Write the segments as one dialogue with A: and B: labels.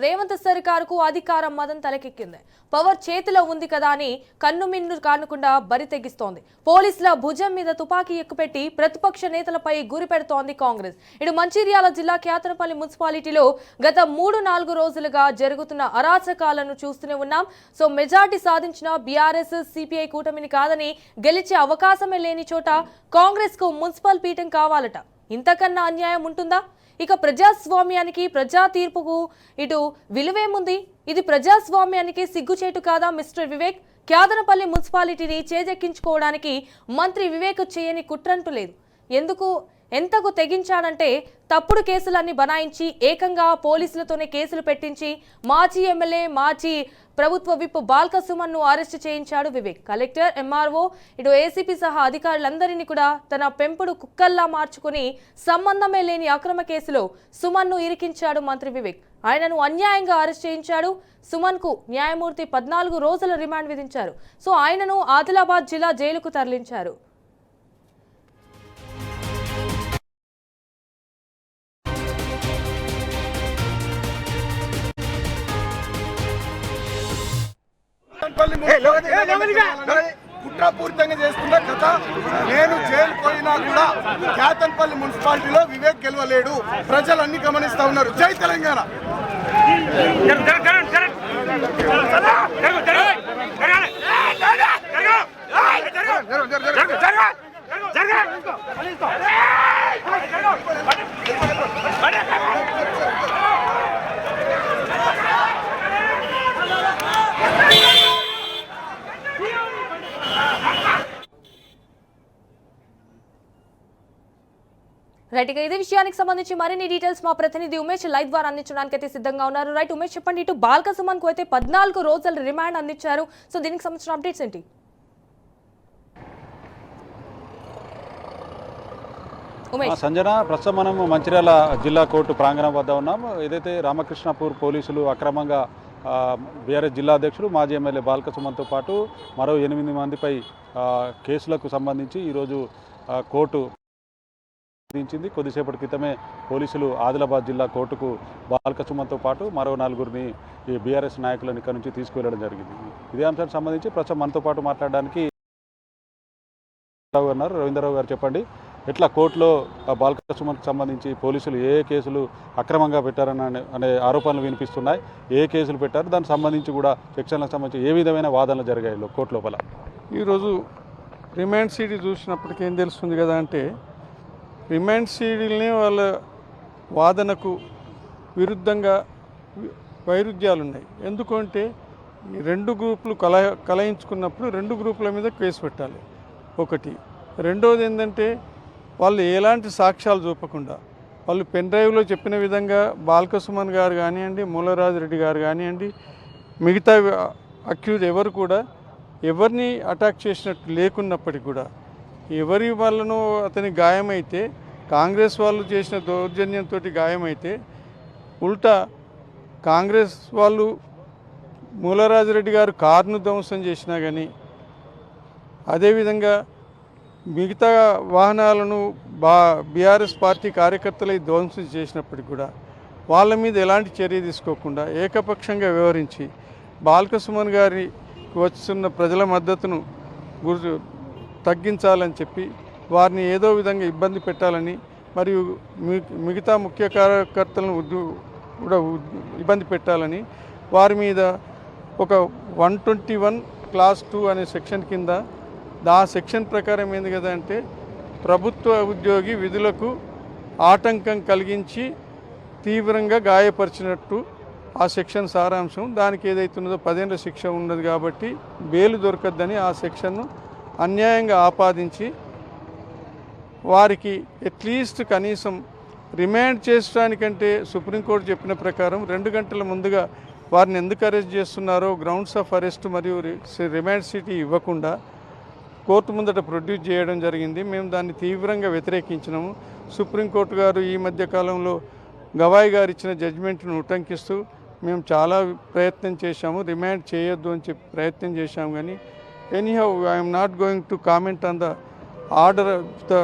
A: రేవంత్ సర్కారుకు అధికారం మదం తలకెక్కింది. పవర్ చేతిలో ఉంది కదా అని కన్నుమిన్ను కానకుండా బరి తెగిస్తోంది. పోలీసుల భుజం మీద తుపాకీ ఎక్కుపెట్టి ప్రతిపక్ష నేతలపై గురి పెడుతోంది కాంగ్రెస్. ఇటు మంచిర్యాల జిల్లా క్యాతనపల్లి మున్సిపాలిటీలో గత 3-4 రోజులుగా జరుగుతున్న అరాచకాలను చూస్తూనే ఉన్నాం. సో మెజార్టీ సాధించిన బీఆర్ఎస్ సిపిఐ కూటమిని కాదని గెలిచే అవకాశమే లేని చోట కాంగ్రెస్ కు మున్సిపల్ పీఠం కావాలట. ఇంతకన్నా అన్యాయం ఉంటుందా? ఇక ప్రజాస్వామ్యానికి ప్రజా తీర్పుకు ఇటు విలువేముంది? ఇది ప్రజాస్వామ్యానికి సిగ్గుచేటు కాదా? మిస్టర్ వివేక్, క్యాదనపల్లి మున్సిపాలిటీని చేజెక్కించుకోవడానికి మంత్రి వివేక్ చేయని కుట్రంటూ లేదు. ఎంతకు తెగించాడంటే తప్పుడు కేసులన్నీ బనాయించి ఏకంగా పోలీసులతోనే కేసులు పెట్టించి మాజీ ఎమ్మెల్యే మాజీ ప్రభుత్వ విప్ బాల్క సుమన్ను అరెస్టు చేయించాడు వివేక్. కలెక్టర్, ఎంఆర్ఓ, ఇటు ఏసీపీ సహా అధికారులందరినీ కూడా తన పెంపుడు కుక్కల్లా మార్చుకుని సంబంధమే లేని అక్రమ కేసులో సుమన్ను ఇరికించాడు మంత్రి వివేక్. ఆయనను అన్యాయంగా అరెస్ట్ చేయించాడు. సుమన్ కు న్యాయమూర్తి 14 రోజుల రిమాండ్ విధించారు. సో ఆయనను ఆదిలాబాద్ జిల్లా జైలుకు తరలించారు.
B: కుట్రపూరితంగా చేస్తున్న కథ. నేను జైలు పోయినా కూడా క్యాతన్పల్లి మున్సిపాలిటీలో వివేక్ గెలవలేడు. ప్రజలన్నీ గమనిస్తా ఉన్నారు. జై తెలంగాణ.
A: రైట్, ఇక ఇదే విషయానికి సంబంధించి మరిన్ని డీటెయిల్స్ మా ప్రతినిధి ఉమేష్ లైవ్ ద్వారా అందించడానికి అయితే సిద్ధంగా ఉన్నారు. రైట్ ఉమేష్, చెప్పండి. ఇటు బాల్క సుమన్ కు అయితే 14 రోజుల రిమాండ్ అందించారు. సో దీనికి సంబంధించిన అప్డేట్స్ ఏంటి?
C: సంజన, ప్రస్తుతం మనం మంచిర్యాల జిల్లా కోర్టు ప్రాంగణం వద్ద ఉన్నాము. ఏదైతే రామకృష్ణపూర్ పోలీసులు అక్రమంగా బీఆర్ఎస్ జిల్లా అధ్యక్షుడు మాజీ ఎమ్మెల్యే బాల్క సుమన్తో పాటు మరో 8 మందిపై కేసులకు సంబంధించి ఈరోజు కోర్టు విధించింది. కొద్దిసేపటి క్రితమే పోలీసులు ఆదిలాబాద్ జిల్లా కోర్టుకు బాల్క సుమన్తో పాటు మరో 4 ఈ బీఆర్ఎస్ నాయకులను ఇక్కడ నుంచి తీసుకువెళ్ళడం జరిగింది. ఇదే అంశానికి సంబంధించి ప్రస్తుతం మనతో పాటు మాట్లాడడానికి ఉన్నారు. రవీంద్రరావు గారు, చెప్పండి, ఎట్లా కోర్టులో బాల్క సుమన్కి సంబంధించి పోలీసులు ఏ కేసులు అక్రమంగా పెట్టారని అనే ఆరోపణలు వినిపిస్తున్నాయి. ఏ కేసులు పెట్టారు, దానికి సంబంధించి కూడా సెక్షన్లకు సంబంధించి ఏ విధమైన వాదనలు జరిగాయి కోర్టు లోపల?
D: ఈరోజు రిమాండ్ సీడీ చూసినప్పటికీ ఏం తెలుస్తుంది కదా అంటే, రిమాండ్ సీడీలని వాళ్ళ వాదనకు విరుద్ధంగా వైరుధ్యాలు ఉన్నాయి. ఎందుకంటే ఈ 2 గ్రూపులు కలయించుకున్నప్పుడు 2 గ్రూపుల మీద కేసు పెట్టాలి ఒకటి. రెండోది ఏంటంటే, వాళ్ళు ఎలాంటి సాక్ష్యాలు చూపకుండా వాళ్ళు పెన్ డ్రైవ్లో చెప్పిన విధంగా బాల్క సుమన్ గారు కానివ్వండి, మూలరాజు రెడ్డి గారు కానివ్వండి, మిగతా అక్యూజ్ ఎవరు కూడా ఎవరిని అటాక్ చేసినట్టు లేకున్నప్పటికీ కూడా ఎవరి వాళ్ళను అతని గాయమైతే, కాంగ్రెస్ వాళ్ళు చేసిన దౌర్జన్యంతో గాయమైతే ఉల్టా కాంగ్రెస్ వాళ్ళు మూలరాజరెడ్డి గారు కారును ధ్వంసం చేసినా కానీ, అదేవిధంగా మిగతా వాహనాలను బీఆర్ఎస్ పార్టీ కార్యకర్తలై ధ్వంసం చేసినప్పటికీ కూడా వాళ్ళ మీద ఎలాంటి చర్య తీసుకోకుండా ఏకపక్షంగా వ్యవహరించి బాల్క సుమన్ గారికి వస్తున్న ప్రజల మద్దతును తగ్గించాలని చెప్పి వారిని ఏదో విధంగా ఇబ్బంది పెట్టాలని, మరియు మిగతా ముఖ్య కార్యకర్తలను కూడా ఇబ్బంది పెట్టాలని వారి మీద ఒక 121 క్లాస్ 2 అనే సెక్షన్ కింద, ఆ సెక్షన్ ప్రకారం ఏంది కదా అంటే, ప్రభుత్వ ఉద్యోగి విధులకు ఆటంకం కలిగించి తీవ్రంగా గాయపరిచినట్టు ఆ సెక్షన్ సారాంశం. దానికి ఏదైతున్నదో 10 ఏళ్ల శిక్ష ఉన్నది కాబట్టి బెయిల్ దొరకద్దని ఆ సెక్షన్ను అన్యాయంగా ఆపాదించి వారికి అట్లీస్ట్ కనీసం రిమాండ్ చేసడానికంటే సుప్రీంకోర్టు చెప్పిన ప్రకారం 2 గంటల ముందుగా వారిని ఎందుకు అరెస్ట్ చేస్తున్నారో గ్రౌండ్స్ ఆఫ్ అరెస్ట్ మరియు రిమాండ్ సీటీ ఇవ్వకుండా కోర్టు ముందట ప్రొడ్యూస్ చేయడం జరిగింది. మేము దాన్ని తీవ్రంగా వ్యతిరేకించినాము. సుప్రీంకోర్టు గారు ఈ మధ్య కాలంలో గవాయి గారు ఇచ్చిన జడ్జిమెంట్ను ఉటంకిస్తూ మేము చాలా ప్రయత్నం చేశాము, రిమాండ్ చేయొద్దు అని చెప్పి ప్రయత్నం చేశాము. కానీ anyhow I'm not going to comment on the order of the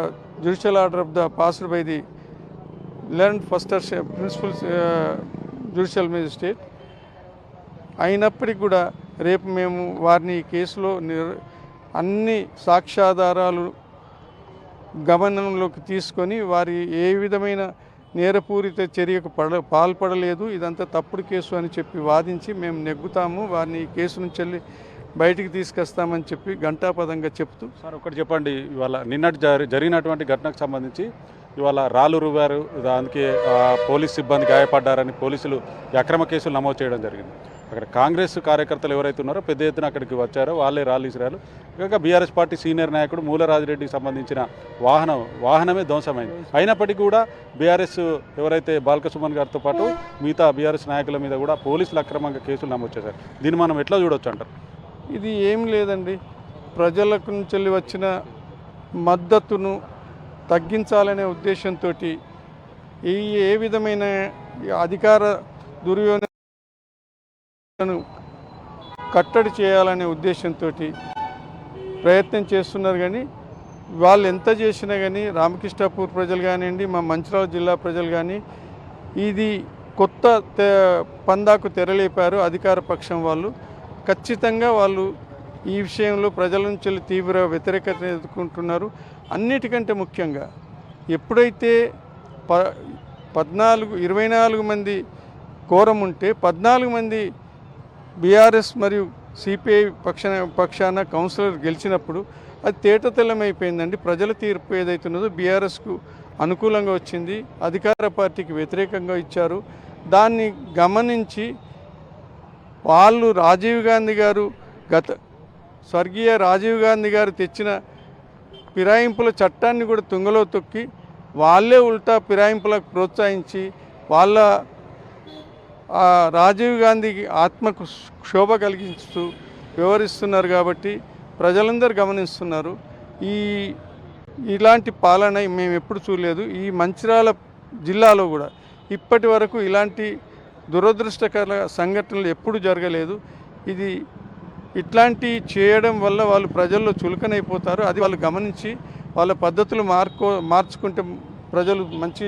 D: judicial order of the passed by the learned first principal judicial magistrate. అయినప్పటికీ కూడా రేపు మేము వారిని ఈ కేసులో అన్ని సాక్ష్యాధారాలు గమనంలోకి తీసుకొని వారి ఏ విధమైన నేరపూరిత చర్యకు పాల్పడలేదు, ఇదంతా తప్పుడు కేసు అని చెప్పి వాదించి మేము నెగ్గుతాము, వారిని ఈ కేసు నుంచి వెళ్ళి బయటికి తీసుకొస్తామని చెప్పి ఘంటాపదంగా చెప్తూ.
C: సార్ ఒకటి చెప్పండి, ఇవాళ నిన్నటి జరిగినటువంటి ఘటనకు సంబంధించి ఇవాళ రాళ్ళు రువ్వారు, దానికి పోలీస్ సిబ్బంది గాయపడ్డారని పోలీసులు అక్రమ కేసులు నమోదు చేయడం జరిగింది. అక్కడ కాంగ్రెస్ కార్యకర్తలు ఎవరైతే ఉన్నారో పెద్ద ఎత్తున అక్కడికి వచ్చారో వాళ్ళే రాళ్ళు ఇసిరారు. ఇంకా బీఆర్ఎస్ పార్టీ సీనియర్ నాయకుడు మూలరాజిరెడ్డికి సంబంధించిన వాహనమే ధ్వంసమైంది. అయినప్పటికీ కూడా బీఆర్ఎస్ ఎవరైతే బాల్కసుమన్ గారితో పాటు మిగతా బీఆర్ఎస్ నాయకుల మీద కూడా పోలీసులు అక్రమంగా కేసులు నమోదు చేశారు. దీన్ని మనం ఎట్లా చూడొచ్చు అంటారు?
D: ఇది ఏం లేదండి, ప్రజలకు నుంచి వచ్చిన మద్దతును తగ్గించాలనే ఉద్దేశంతో ఏ విధమైన అధికార దుర్వినియోగాలను కట్టడి చేయాలనే ఉద్దేశంతో ప్రయత్నం చేస్తున్నారు. కానీ వాళ్ళు ఎంత చేసినా కానీ రామకృష్ణాపూర్ ప్రజలు కానివ్వండి, మా మంచిర్యాల జిల్లా ప్రజలు కానీ ఇది కొత్త పందాకు తెరలేపారు అధికార పక్షం వాళ్ళు. ఖచ్చితంగా వాళ్ళు ఈ విషయంలో ప్రజల నుంచి తీవ్ర వ్యతిరేకత ఎదుర్కొంటున్నారు. అన్నిటికంటే ముఖ్యంగా ఎప్పుడైతే 24 మంది కోరం ఉంటే 14 మంది బీఆర్ఎస్ మరియు సిపిఐ పక్షాన కౌన్సిలర్ గెలిచినప్పుడు అది తేటతెల్లమైపోయిందండి. ప్రజల తీర్పు ఏదైతున్నదో బీఆర్ఎస్కు అనుకూలంగా వచ్చింది, అధికార పార్టీకి వ్యతిరేకంగా ఇచ్చారు. దాన్ని గమనించి వాళ్ళు స్వర్గీయ రాజీవ్ గాంధీ గారు తెచ్చిన ఫిరాయింపుల చట్టాన్ని కూడా తుంగలో తొక్కి వాళ్ళే ఉల్టా ఫిరాయింపులకు ప్రోత్సహించి వాళ్ళ రాజీవ్ గాంధీకి ఆత్మకు క్షోభ కలిగిస్తూ వ్యవహరిస్తున్నారు. కాబట్టి ప్రజలందరూ గమనిస్తున్నారు. ఇలాంటి పాలన మేము ఎప్పుడు చూడలేదు. ఈ మంచిర్యాల జిల్లాలో కూడా ఇప్పటి వరకు ఇలాంటి దురదృష్టకర సంఘటనలు ఎప్పుడు జరగలేదు. ఇట్లాంటి చేయడం వల్ల వాళ్ళు ప్రజల్లో చులకనైపోతారు. అది వాళ్ళు గమనించి వాళ్ళ పద్ధతులు మార్చుకుంటే ప్రజలు మంచి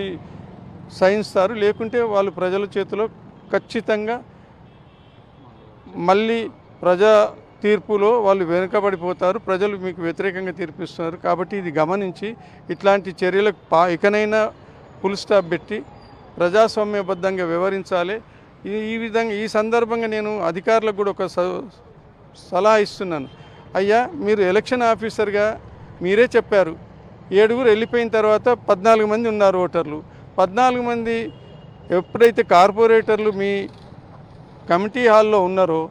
D: సహిస్తారు. లేకుంటే వాళ్ళు ప్రజల చేతిలో ఖచ్చితంగా మళ్ళీ ప్రజా తీర్పులో వాళ్ళు వెనుకబడిపోతారు. ప్రజలు మీకు వ్యతిరేకంగా తీర్పిస్తున్నారు. కాబట్టి ఇది గమనించి ఇట్లాంటి చర్యలకు ఇకనైనా ఫుల్ స్టాప్ పెట్టి ప్రజాస్వామ్యబద్ధంగా వ్యవహరించాలి. ఈ సందర్భంగా నేను అధికారులకు కూడా ఒక సలహా ఇస్తున్నాను. అయ్యా, మీరు ఎలక్షన్ ఆఫీసర్గా మీరే చెప్పారు 7 వెళ్ళిపోయిన తర్వాత 14 మంది ఉన్నారు ఓటర్లు. 14 మంది ఎప్పుడైతే కార్పొరేటర్లు మీ కమిటీ హాల్లో ఉన్నారో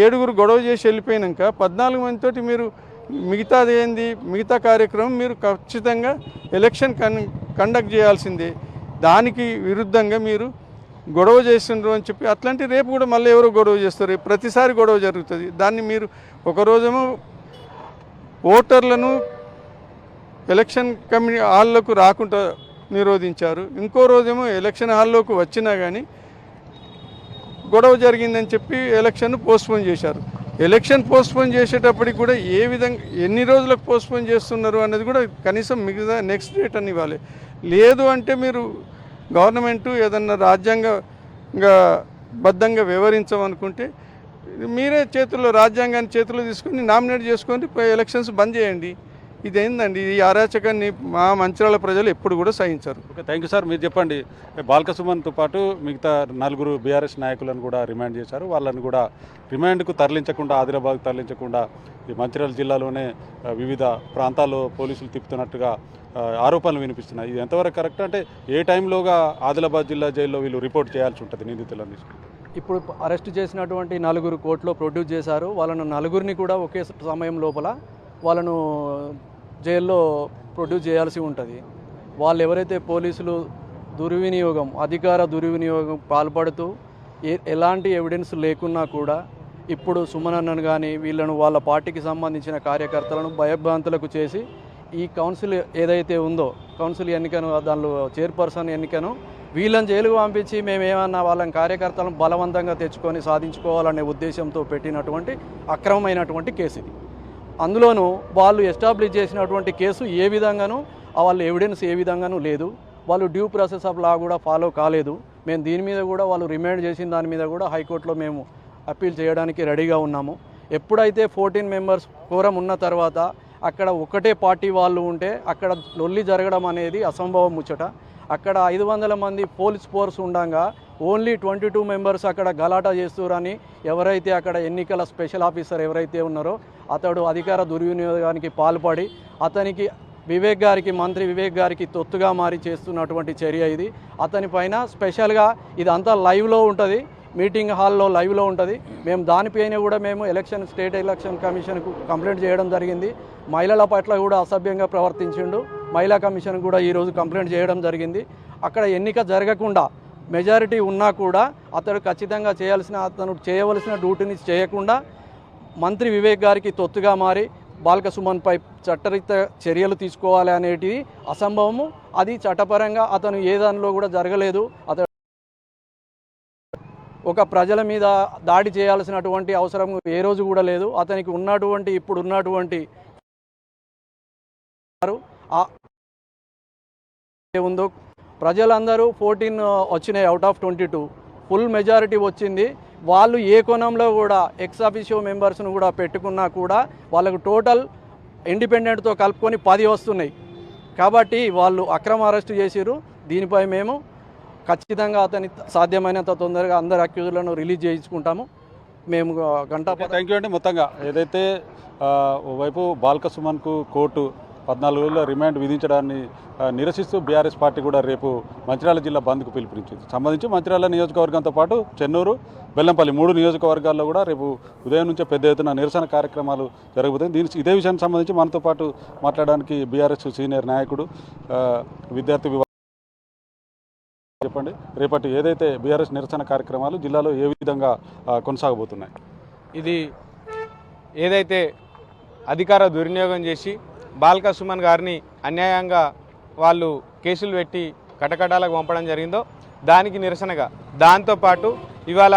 D: 7 గొడవ చేసి వెళ్ళిపోయినాక 14 మందితోటి మీరు మిగతా కార్యక్రమం మీరు ఖచ్చితంగా ఎలక్షన్ కండక్ట్ చేయాల్సిందే. దానికి విరుద్ధంగా మీరు గొడవ చేస్తుండ్రు అని చెప్పి అట్లాంటి రేపు కూడా మళ్ళీ ఎవరో గొడవ చేస్తారు. ప్రతిసారి గొడవ జరుగుతుంది. దాన్ని మీరు ఒకరోజేమో ఓటర్లను ఎలక్షన్ హాల్లోకి రాకుండా నిరోధించారు, ఇంకో రోజేమో ఎలక్షన్ హాల్లోకి వచ్చినా కానీ గొడవ జరిగిందని చెప్పి ఎలక్షన్ పోస్ట్పోన్ చేశారు. ఎలక్షన్ పోస్ట్పోన్ చేసేటప్పటికి కూడా ఏ విధంగా ఎన్ని రోజులకు పోస్ట్పోన్ చేస్తున్నారు అన్నది కూడా కనీసం మిగతా నెక్స్ట్ డేట్ అని ఇవ్వాలి. లేదు అంటే మీరు గవర్నమెంటు ఏదన్నా రాజ్యాంగంగా బద్ధంగా వ్యవహరించమనుకుంటే మీరే రాజ్యాంగాన్ని చేతుల్లో తీసుకొని నామినేట్ చేసుకొని ఎలక్షన్స్ బంద్ చేయండి. ఇదేందండి, ఈ అరాచకాన్ని మా మంచిర్యాల ప్రజలు ఎప్పుడు కూడా సహించరు.
C: Okay, thank you sir. మీరు చెప్పండి, బాల్కసుమన్తో పాటు మిగతా 4 బీఆర్ఎస్ నాయకులను కూడా రిమాండ్ చేశారు. వాళ్ళని కూడా రిమాండ్కు తరలించకుండా, ఆదిలాబాద్కు తరలించకుండా ఈ మంచిర్యాల జిల్లాలోనే వివిధ ప్రాంతాల్లో పోలీసులు తిప్పుతున్నట్టుగా ఆరోపణలు వినిపిస్తున్నాయి. ఇది ఎంతవరకు కరెక్ట్? అంటే ఏ టైంలోగా ఆదిలాబాద్ జిల్లా జైల్లో వీళ్ళు రిపోర్ట్ చేయాల్సి ఉంటుంది నిందితులని?
E: ఇప్పుడు అరెస్ట్ చేసినటువంటి 4 కోర్టులో ప్రొడ్యూస్ చేశారు. వాళ్ళను 4 కూడా ఒకే సమయం లోపల వాళ్ళను జైల్లో ప్రొడ్యూస్ చేయాల్సి ఉంటుంది. వాళ్ళు ఎవరైతే పోలీసులు అధికార దుర్వినియోగం పాల్పడుతూ ఎలాంటి ఎవిడెన్స్ లేకున్నా కూడా ఇప్పుడు సుమనన్నను కానీ వీళ్ళను వాళ్ళ పార్టీకి సంబంధించిన కార్యకర్తలను భయభ్రాంతులకు చేసి ఈ కౌన్సిల్ ఏదైతే ఉందో కౌన్సిల్ ఎన్నికను, దానిలో చైర్పర్సన్ ఎన్నికను వీళ్ళని జైలుకు పంపించి మేమేమన్నా వాళ్ళని కార్యకర్తలను బలవంతంగా తెచ్చుకొని సాధించుకోవాలనే ఉద్దేశంతో పెట్టినటువంటి అక్రమమైనటువంటి కేసు ఇది. అందులోనూ వాళ్ళు ఎస్టాబ్లిష్ చేసినటువంటి కేసు ఏ విధంగానూ వాళ్ళ ఎవిడెన్స్ ఏ విధంగానూ లేదు. వాళ్ళు డ్యూ ప్రాసెస్ ఆఫ్ లా కూడా ఫాలో కాలేదు. మేము దీని మీద కూడా వాళ్ళు రిమైండ్ చేసిన దాని మీద కూడా హైకోర్టులో మేము అప్పీల్ చేయడానికి రెడీగా ఉన్నాము. ఎప్పుడైతే 14 మెంబర్స్ కోరం ఉన్న తర్వాత అక్కడ ఒకటే పార్టీ వాళ్ళు ఉంటే అక్కడ లొల్లి జరగడం అనేది అసంభవం ముచ్చట. అక్కడ 500 మంది పోలీస్ ఫోర్స్ ఉండగా ఓన్లీ 22 మెంబర్స్ అక్కడ గలాటా చేస్తురని ఎవరైతే అక్కడ ఎన్నికల స్పెషల్ ఆఫీసర్ ఎవరైతే ఉన్నారో అతడు అధికార దుర్వినియోగానికి పాల్పడి అతనికి వివేక్ గారికి, మంత్రి వివేక్ గారికి తొత్తుగా మారి చేస్తున్నటువంటి చర్య ఇది. అతని పైన స్పెషల్గా ఇదంతా లైవ్లో ఉంటుంది, మీటింగ్ హాల్లో లైవ్లో ఉంటుంది. మేము దానిపైన కూడా మేము స్టేట్ ఎలక్షన్ కమిషన్కు కంప్లైంట్ చేయడం జరిగింది. మహిళల పట్ల కూడా అసభ్యంగా ప్రవర్తించిండు. మహిళా కమిషన్ కూడా ఈరోజు కంప్లైంట్ చేయడం జరిగింది. అక్కడ ఎన్నిక జరగకుండా మెజారిటీ ఉన్నా కూడా అతడు ఖచ్చితంగా అతను చేయవలసిన డ్యూటీని చేయకుండా మంత్రి వివేక్ గారికి తొత్తుగా మారి బాల్క సుమన్పై చట్టరీత్యా చర్యలు తీసుకోవాలి అనేటివి అసంభవము. అది చట్టపరంగా అతను ఏ దానిలో కూడా జరగలేదు. అతడు ఒక ప్రజల మీద దాడి చేయాల్సినటువంటి అవసరం ఏ రోజు కూడా లేదు. అతనికి ఇప్పుడు ఉన్నటువంటి ఉందో ప్రజలందరూ 14 వచ్చినాయి అవుట్ ఆఫ్ 22, ఫుల్ మెజారిటీ వచ్చింది. వాళ్ళు ఏ కోణంలో కూడా ఎక్స్ అఫిషియో మెంబర్స్ను కూడా పెట్టుకున్నా కూడా వాళ్ళకు టోటల్ ఇండిపెండెంట్తో కలుపుకొని 10 వస్తున్నాయి. కాబట్టి వాళ్ళు అక్రమ అరెస్టు చేసిరు. దీనిపై మేము ఖచ్చితంగా అతని సాధ్యమైనంత తొందరగా అందరు అక్యూజులను రిలీజ్ చేయించుకుంటాము. మేము గంటా.
C: థ్యాంక్ యూ అండి. మొత్తంగా ఏదైతే ఓవైపు బాల్క సుమన్కు కోర్టు 14 రోజుల రిమాండ్ విధించడాన్ని నిరసిస్తూ బీఆర్ఎస్ పార్టీ కూడా రేపు మంచిర్యాల జిల్లా బంద్కు పిలుపునిచ్చింది. సంబంధించి మంచిర్యాల నియోజకవర్గంతో పాటు చెన్నూరు, బెల్లంపల్లి 3 నియోజకవర్గాల్లో కూడా రేపు ఉదయం నుంచే పెద్ద ఎత్తున నిరసన కార్యక్రమాలు జరగబోతాయి. ఇదే విషయానికి సంబంధించి మనతో పాటు మాట్లాడడానికి బీఆర్ఎస్ సీనియర్ నాయకుడు విద్యార్థి చెప్పండి, రేపటి ఏదైతే బీఆర్ఎస్ నిరసన కార్యక్రమాలు జిల్లాలో ఏ విధంగా కొనసాగబోతున్నాయి?
F: ఇది ఏదైతే అధికార దుర్వినియోగం చేసి బాల్క సుమన్ గారిని అన్యాయంగా వాళ్ళు కేసులు పెట్టి కటకటాలకు పంపడం జరిగిందో దానికి నిరసనగా, దాంతోపాటు ఇవాళ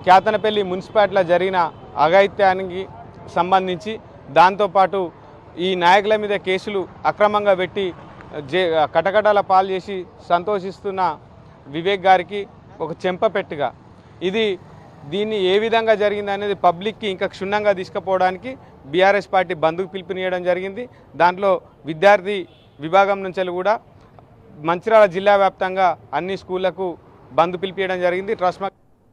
F: క్యాతనపల్లి మున్సిపాలిటీలో జరిగిన అఘాయిత్యానికి సంబంధించి దాంతోపాటు ఈ నాయకుల మీద కేసులు అక్రమంగా పెట్టి కటకటాల పాలు చేసి సంతోషిస్తున్న వివేక్ గారికి ఒక చెంపపెట్టుగా దీన్ని ఏ విధంగా జరిగింది అనేది పబ్లిక్కి ఇంకా క్షుణ్ణంగా తీసుకుపోవడానికి బీఆర్ఎస్ పార్టీ బంద్కు పిలుపునియడం జరిగింది. దాంట్లో విద్యార్థి విభాగం నుంచి కూడా మంచిర్యాల జిల్లా వ్యాప్తంగా అన్ని స్కూళ్లకు బంద్ పిలిపియడం జరిగింది. ట్రస్ట్